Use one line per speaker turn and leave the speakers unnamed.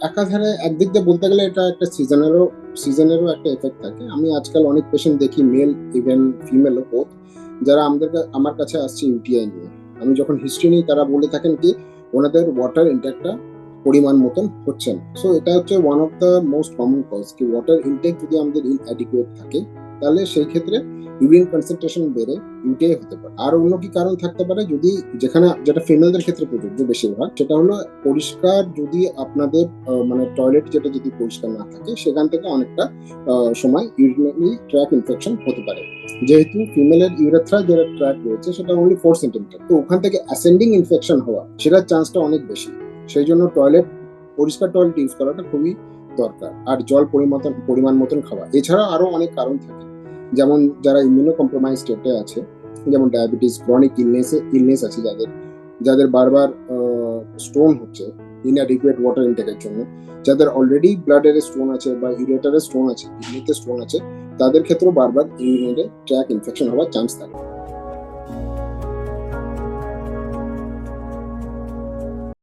একাধারে একদিক দিয়ে বলতে গেলে এটা একটা সিজনেরও একটা এফেক্ট থাকে। আমি আজকাল অনেক পেশেন্ট দেখি, মেল ইভেন ফিমেলও বোথ, যারা আমার কাছে আসছে ইউটিআই নিয়ে। আমি যখন হিস্ট্রি নিই তারা বলে থাকেন কি ওনাদের ওয়াটার ইনটেকটা পরিমাণ মতন হচ্ছে না। সো এটা হচ্ছে one of the most common cause, কি ওয়াটার ইনটেক যদি আমাদের ইনঅ্যাডিকুয়েট থাকে তাহলে সেই ক্ষেত্রে ইউরিন কনসেন্ট্রেশন বেড়ে ইউটিআই হতে পারে। আর অন্য কি কারণ থাকতে পারে, যদি যেটা ফিমেলদের ক্ষেত্রে প্রযোজ্য বেশিরভাগ, সেটা হলো পরিষ্কার যদি আপনাদের মানে টয়লেট যেটা যদি পরিষ্কার না থাকে, সেখান থেকে অনেকটা সময় ইউরিনারি ট্র্যাক ইনফেকশন হতে পারে। যেহেতু ফিমেলের ইউরেথ্রা যেটা ট্র্যাক রয়েছে সেটা অনলি 4 সেন্টিমিটার, তো ওখান থেকে অ্যাসেন্ডিং ইনফেকশন হওয়া সেটার চান্সটা অনেক বেশি। সেই জন্য পরিষ্কার টয়লেট ইউজ করাটা খুবই দরকার। আর জল পরিমাণ মতন খাওয়া। এছাড়া আরো অনেক কারণ থাকে, যেমন যারা ইমিউনো কম্প্রোমাইজ স্টেটে আছে, যেমন ডায়াবেটিস, ক্রনিক ইলনেস আছে, যাদের যাদের বারবার স্টোন হচ্ছে ইনঅ্যাডিকুয়েট ওয়াটার ইনটেকের জন্য, যাদের অলরেডি ব্লাডের স্টোন আছে বা ইউরেটারের স্টোন আছে, কিডনিতে স্টোন আছে, তাদের ক্ষেত্রেও বারবার ইউরিনারি ট্র্যাক ইনফেকশন হওয়ার চান্স থাকে।